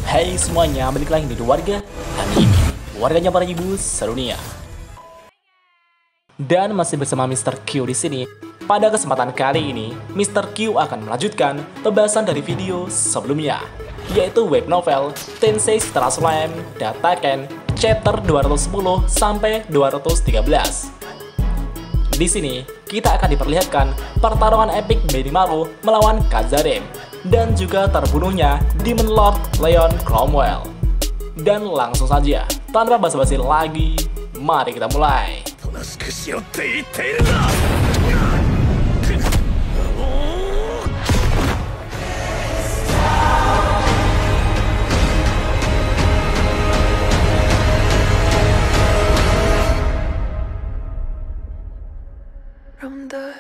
Hai semuanya, balik lagi di warga anime, warganya para ibu sedunia. Dan masih bersama Mr. Q di sini. Pada kesempatan kali ini, Mr. Q akan melanjutkan pembahasan dari video sebelumnya, yaitu web novel Tensei Star Slam Dataken chapter 210 sampai 213. Di sini, kita akan diperlihatkan pertarungan epik Benimaru melawan Kazarem, dan juga terbunuhnya Demon Lord Leon Cromwell. Dan langsung saja, tanpa basa-basi lagi, mari kita mulai. From dust.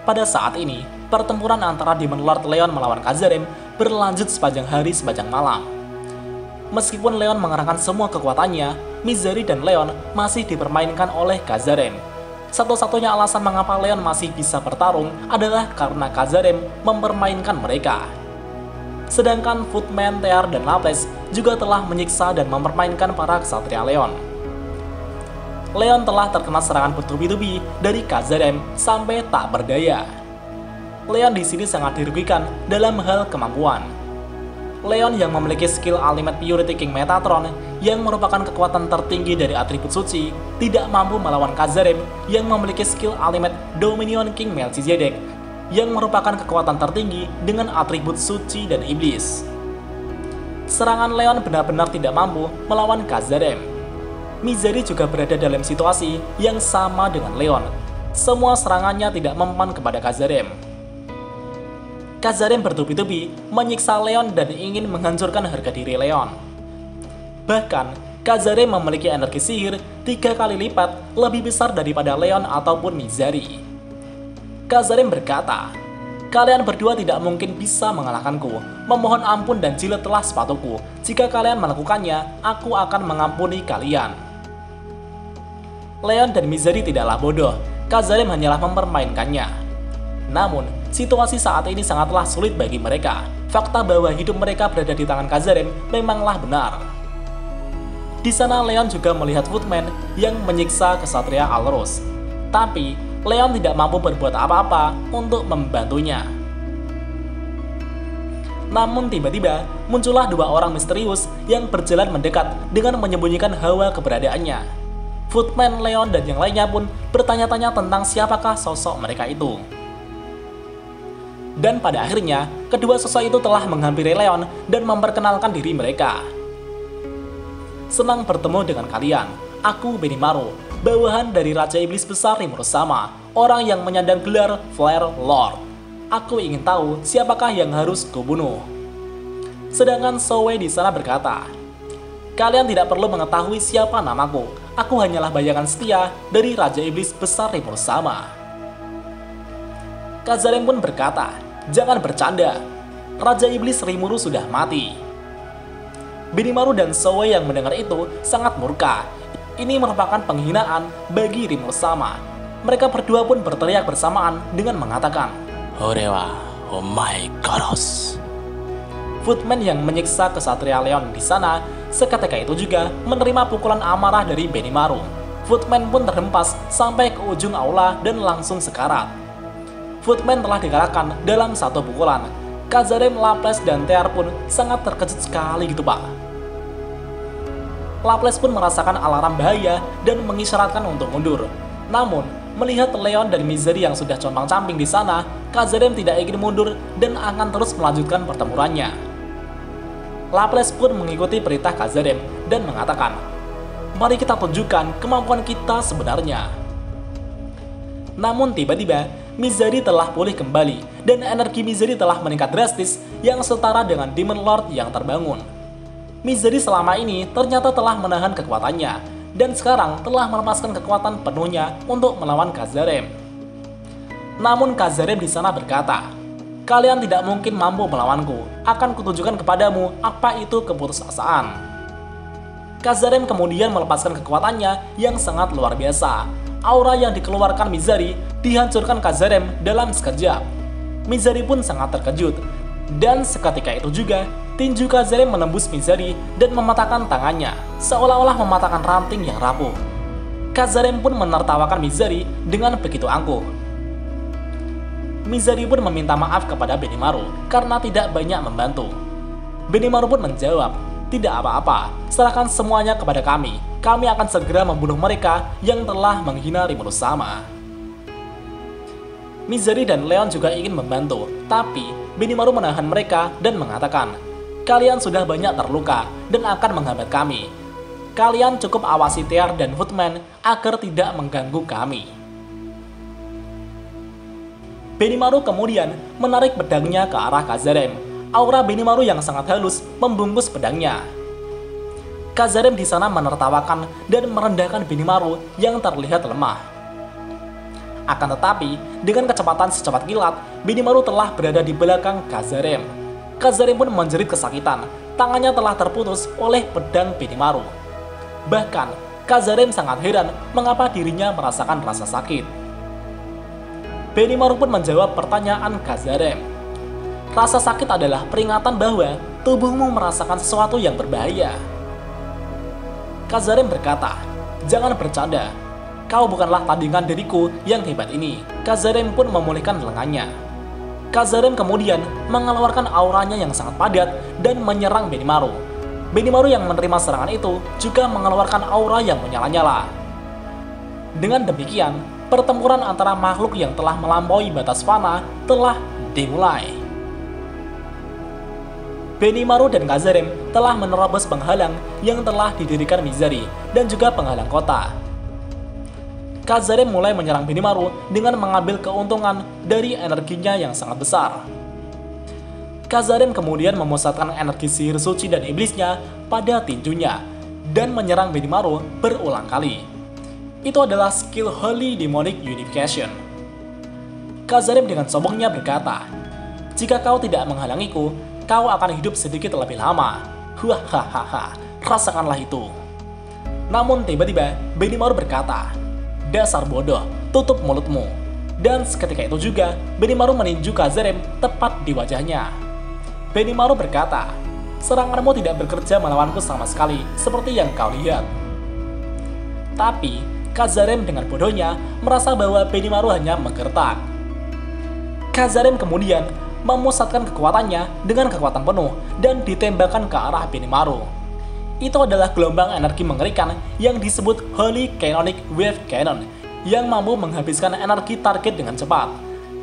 Pada saat ini, pertempuran antara Demon Lord Leon melawan Kazarem berlanjut sepanjang hari sepanjang malam. Meskipun Leon mengerahkan semua kekuatannya, Mizari dan Leon masih dipermainkan oleh Kazarem. Satu-satunya alasan mengapa Leon masih bisa bertarung adalah karena Kazarem mempermainkan mereka. Sedangkan Footman, Tear, dan Laples juga telah menyiksa dan mempermainkan para ksatria Leon. Leon telah terkena serangan bertubi-tubi dari Kazarem sampai tak berdaya. Leon di sini sangat dirugikan dalam hal kemampuan. Leon yang memiliki skill Ultimate Purity King Metatron yang merupakan kekuatan tertinggi dari atribut suci tidak mampu melawan Kazarem yang memiliki skill Ultimate Dominion King Melchizedek yang merupakan kekuatan tertinggi dengan atribut suci dan iblis. Serangan Leon benar-benar tidak mampu melawan Kazarem. Mizari juga berada dalam situasi yang sama dengan Leon. Semua serangannya tidak mempan kepada Kazarem. Kazarem bertubi-tubi menyiksa Leon dan ingin menghancurkan harga diri Leon. Bahkan, Kazarem memiliki energi sihir 3 kali lipat lebih besar daripada Leon ataupun Mizari. Kazarem berkata, "Kalian berdua tidak mungkin bisa mengalahkanku. Memohon ampun dan jilatlah sepatuku. Jika kalian melakukannya, aku akan mengampuni kalian." Leon dan Mizari tidaklah bodoh, Kazarem hanyalah mempermainkannya. Namun, situasi saat ini sangatlah sulit bagi mereka. Fakta bahwa hidup mereka berada di tangan Kazarem memanglah benar. Di sana Leon juga melihat Footman yang menyiksa ksatria Alros. Tapi, Leon tidak mampu berbuat apa-apa untuk membantunya. Namun tiba-tiba, muncullah 2 orang misterius yang berjalan mendekat dengan menyembunyikan hawa keberadaannya. Footman, Leon, dan yang lainnya pun bertanya-tanya tentang siapakah sosok mereka itu. Dan pada akhirnya, kedua sosok itu telah menghampiri Leon dan memperkenalkan diri mereka. "Senang bertemu dengan kalian. Aku Benimaru, bawahan dari Raja Iblis Besar Rimuru Sama, orang yang menyandang gelar Flare Lord. Aku ingin tahu siapakah yang harus kubunuh." Sedangkan Sowe di sana berkata, "Kalian tidak perlu mengetahui siapa namaku. Aku hanyalah bayangan setia dari Raja Iblis Besar Rimuru Sama." Kazarem pun berkata, "Jangan bercanda. Raja Iblis Rimuru sudah mati." Benimaru dan Sowe yang mendengar itu sangat murka. Ini merupakan penghinaan bagi Rimuru Sama. Mereka berdua pun berteriak bersamaan dengan mengatakan, "Orewa omae Koros." Footman yang menyiksa ksatria Leon di sana seketika itu juga menerima pukulan amarah dari Benimaru. Footman pun terhempas sampai ke ujung aula dan langsung sekarat. Footman telah dikalahkan dalam satu pukulan. Kazarem, Laples, dan Tear pun sangat terkejut sekali gitu pak. Laples pun merasakan alarm bahaya dan mengisyaratkan untuk mundur. Namun, melihat Leon dan Mizari yang sudah compang-camping di sana, Kazarem tidak ingin mundur dan akan terus melanjutkan pertempurannya. Laples pun mengikuti perintah Kazarem dan mengatakan, "Mari kita tunjukkan kemampuan kita sebenarnya." Namun tiba-tiba, Mizari telah pulih kembali dan energi Mizari telah meningkat drastis yang setara dengan Demon Lord yang terbangun. Mizari selama ini ternyata telah menahan kekuatannya dan sekarang telah melepaskan kekuatan penuhnya untuk melawan Kazarem. Namun Kazarem di sana berkata, Kalian tidak mungkin mampu melawanku. Akan kutunjukkan kepadamu apa itu keputusasaan. Kazarem kemudian melepaskan kekuatannya yang sangat luar biasa. Aura yang dikeluarkan Mizari dihancurkan Kazarem dalam sekejap. Mizari pun sangat terkejut. Dan seketika itu juga, tinju Kazarem menembus Mizari dan mematahkan tangannya, seolah-olah mematahkan ranting yang rapuh. Kazarem pun menertawakan Mizari dengan begitu angkuh. Mizari pun meminta maaf kepada Benimaru karena tidak banyak membantu. Benimaru pun menjawab, "Tidak apa-apa, serahkan semuanya kepada kami. Kami akan segera membunuh mereka yang telah menghina Rimuru sama." Mizari dan Leon juga ingin membantu, tapi Benimaru menahan mereka dan mengatakan, "Kalian sudah banyak terluka dan akan menghambat kami. Kalian cukup awasi Tear dan Footman agar tidak mengganggu kami." Benimaru kemudian menarik pedangnya ke arah Kazarem. Aura Benimaru yang sangat halus membungkus pedangnya. Kazarem di sana menertawakan dan merendahkan Benimaru yang terlihat lemah. Akan tetapi, dengan kecepatan secepat kilat, Benimaru telah berada di belakang Kazarem. Kazarem pun menjerit kesakitan. Tangannya telah terputus oleh pedang Benimaru. Bahkan, Kazarem sangat heran mengapa dirinya merasakan rasa sakit. Benimaru pun menjawab pertanyaan Kazarem. Rasa sakit adalah peringatan bahwa tubuhmu merasakan sesuatu yang berbahaya. Kazarem berkata, "Jangan bercanda. Kau bukanlah tandingan diriku yang hebat ini." Kazarem pun memulihkan lengannya. Kazarem kemudian mengeluarkan auranya yang sangat padat dan menyerang Benimaru. Benimaru yang menerima serangan itu juga mengeluarkan aura yang menyala-nyala. Dengan demikian, pertempuran antara makhluk yang telah melampaui batas fana telah dimulai. Benimaru dan Kazarem telah menerobos penghalang yang telah didirikan Mizari dan juga penghalang kota. Kazarem mulai menyerang Benimaru dengan mengambil keuntungan dari energinya yang sangat besar. Kazarem kemudian memusatkan energi sihir suci dan iblisnya pada tinjunya dan menyerang Benimaru berulang kali. Itu adalah skill Holy Demonic Unification. Kazarem dengan sombongnya berkata, "Jika kau tidak menghalangiku, kau akan hidup sedikit lebih lama. Hahaha, rasakanlah itu." Namun tiba-tiba Benimaru berkata, "Dasar bodoh, tutup mulutmu." Dan seketika itu juga Benimaru meninju Kazarem tepat di wajahnya. Benimaru berkata, "Seranganmu tidak bekerja melawanku sama sekali seperti yang kau lihat." Tapi Kazarem dengan bodohnya merasa bahwa Benimaru hanya menggertak. Kazarem kemudian memusatkan kekuatannya dengan kekuatan penuh dan ditembakkan ke arah Benimaru. Itu adalah gelombang energi mengerikan yang disebut Holy Canonic Wave Cannon yang mampu menghabiskan energi target dengan cepat.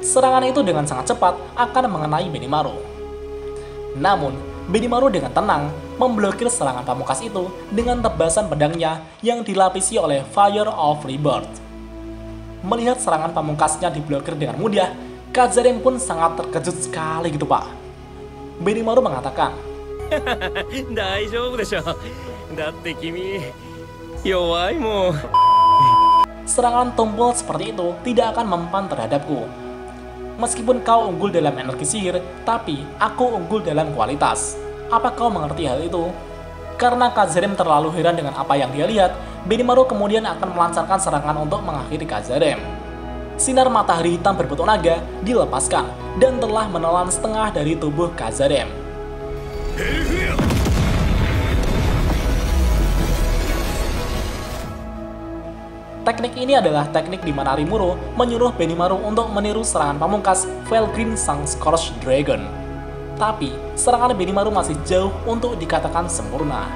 Serangan itu dengan sangat cepat akan mengenai Benimaru. Namun, Benimaru dengan tenang memblokir serangan pamungkas itu dengan tebasan pedangnya yang dilapisi oleh Fire of Rebirth. Melihat serangan pamungkasnya diblokir dengan mudah, Kazarem pun sangat terkejut sekali gitu pak. Benimaru mengatakan, "Serangan tumpul seperti itu tidak akan mempan terhadapku. Meskipun kau unggul dalam energi sihir, tapi aku unggul dalam kualitas. Apa kau mengerti hal itu?" Karena Kazarem terlalu heran dengan apa yang dia lihat, Benimaru kemudian akan melancarkan serangan untuk mengakhiri Kazarem. Sinar matahari hitam berbentuk naga dilepaskan dan telah menelan setengah dari tubuh Kazarem. Teknik ini adalah teknik di mana Rimuru menyuruh Benimaru untuk meniru serangan pamungkas Felgreen Sang Scourge Dragon. Tapi, serangan Benimaru masih jauh untuk dikatakan sempurna.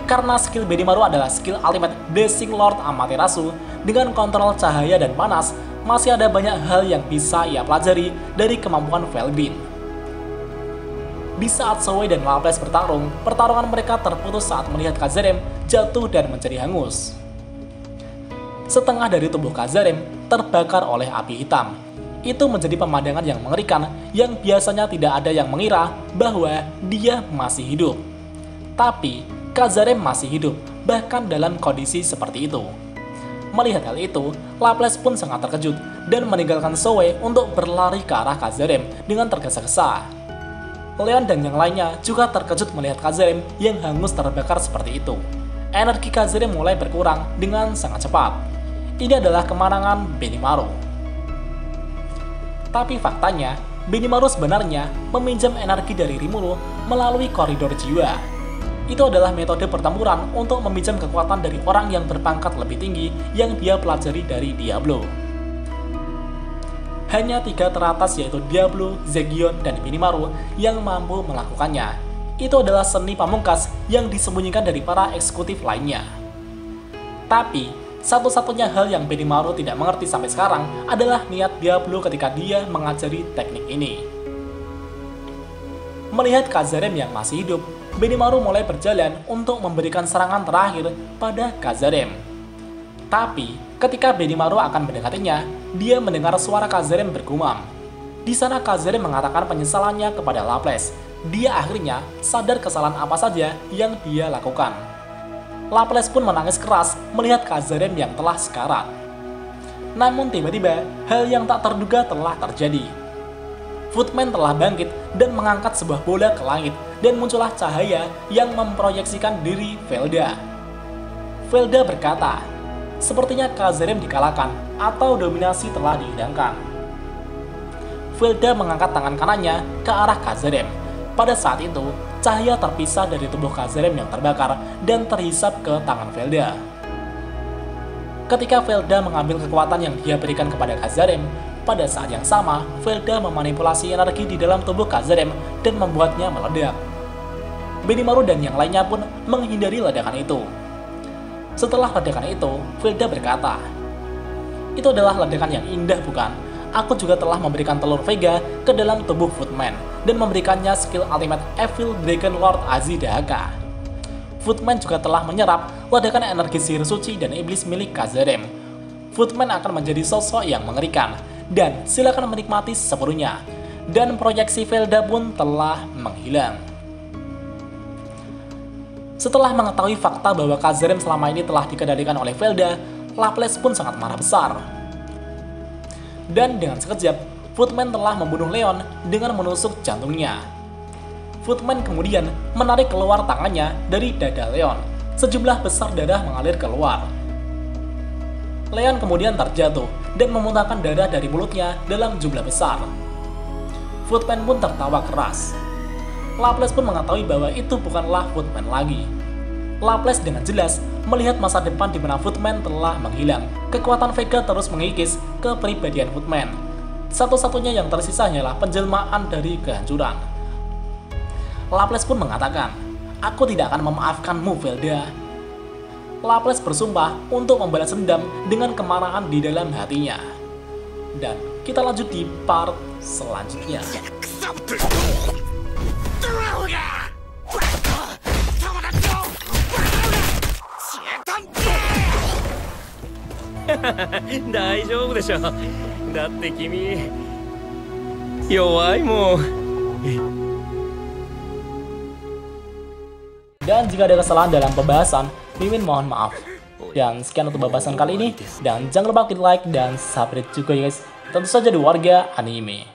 Karena skill Benimaru adalah skill ultimate Blessing Lord Amaterasu, dengan kontrol cahaya dan panas, masih ada banyak hal yang bisa ia pelajari dari kemampuan Felgreen. Di saat Soe dan Laples bertarung, pertarungan mereka terputus saat melihat Kazarem jatuh dan menjadi hangus. Setengah dari tubuh Kazarem terbakar oleh api hitam. Itu menjadi pemandangan yang mengerikan yang biasanya tidak ada yang mengira bahwa dia masih hidup. Tapi Kazarem masih hidup, bahkan dalam kondisi seperti itu. Melihat hal itu, Laplace pun sangat terkejut dan meninggalkan Zoe untuk berlari ke arah Kazarem dengan tergesa-gesa. Leon dan yang lainnya juga terkejut melihat Kazarem yang hangus terbakar seperti itu. Energi Kazarem mulai berkurang dengan sangat cepat. Ini adalah kemenangan Benimaru. Tapi faktanya, Benimaru sebenarnya meminjam energi dari Rimuru melalui koridor jiwa. Itu adalah metode pertempuran untuk meminjam kekuatan dari orang yang berpangkat lebih tinggi yang dia pelajari dari Diablo. Hanya 3 teratas yaitu Diablo, Zegion, dan Benimaru yang mampu melakukannya. Itu adalah seni pamungkas yang disembunyikan dari para eksekutif lainnya. Tapi, satu-satunya hal yang Benimaru tidak mengerti sampai sekarang adalah niat Diablo ketika dia mengajari teknik ini. Melihat Kazarem yang masih hidup, Benimaru mulai berjalan untuk memberikan serangan terakhir pada Kazarem. Tapi, ketika Benimaru akan mendekatinya, dia mendengar suara Kazarem bergumam. Di sana Kazarem mengatakan penyesalannya kepada Laplace. Dia akhirnya sadar kesalahan apa saja yang dia lakukan. Laplace pun menangis keras melihat Kazarem yang telah sekarat. Namun tiba-tiba, hal yang tak terduga telah terjadi. Footman telah bangkit dan mengangkat sebuah bola ke langit, dan muncullah cahaya yang memproyeksikan diri Velda. Velda berkata, sepertinya Kazarem dikalahkan atau dominasi telah dihilangkan. Velda mengangkat tangan kanannya ke arah Kazarem. Pada saat itu, cahaya terpisah dari tubuh Kazarem yang terbakar dan terhisap ke tangan Velda. Ketika Velda mengambil kekuatan yang dia berikan kepada Kazarem, pada saat yang sama, Velda memanipulasi energi di dalam tubuh Kazarem dan membuatnya meledak. Benimaru dan yang lainnya pun menghindari ledakan itu. Setelah ledakan itu, Velda berkata, "Itu adalah ledakan yang indah, bukan? Aku juga telah memberikan telur Vega ke dalam tubuh Footman dan memberikannya skill ultimate Evil Dragon Lord Azidahaka. Footman juga telah menyerap ledakan energi sihir suci dan iblis milik Kazarem. Footman akan menjadi sosok yang mengerikan, dan silakan menikmati sepenuhnya." Dan proyeksi Velda pun telah menghilang. Setelah mengetahui fakta bahwa Kazarem selama ini telah dikendalikan oleh Velda, Laplace pun sangat marah besar. Dan dengan sekejap, Footman telah membunuh Leon dengan menusuk jantungnya. Footman kemudian menarik keluar tangannya dari dada Leon. Sejumlah besar darah mengalir keluar. Leon kemudian terjatuh dan memuntahkan darah dari mulutnya dalam jumlah besar. Footman pun tertawa keras. Laplace pun mengetahui bahwa itu bukanlah Footman lagi. Laplace dengan jelas melihat masa depan di mana Footman telah menghilang. Kekuatan Vega terus mengikis kepribadian Footman. Satu-satunya yang tersisa hanyalah penjelmaan dari kehancuran. Laplace pun mengatakan, "Aku tidak akan memaafkanmu, Velda." Laplace bersumpah untuk membalas dendam dengan kemarahan di dalam hatinya. Dan kita lanjut di part selanjutnya. Dan jika ada kesalahan dalam pembahasan, Mimin mohon maaf. Dan sekian untuk pembahasan kali ini. Dan jangan lupa klik like dan subscribe juga ya guys. Tentu saja di Warga Anime.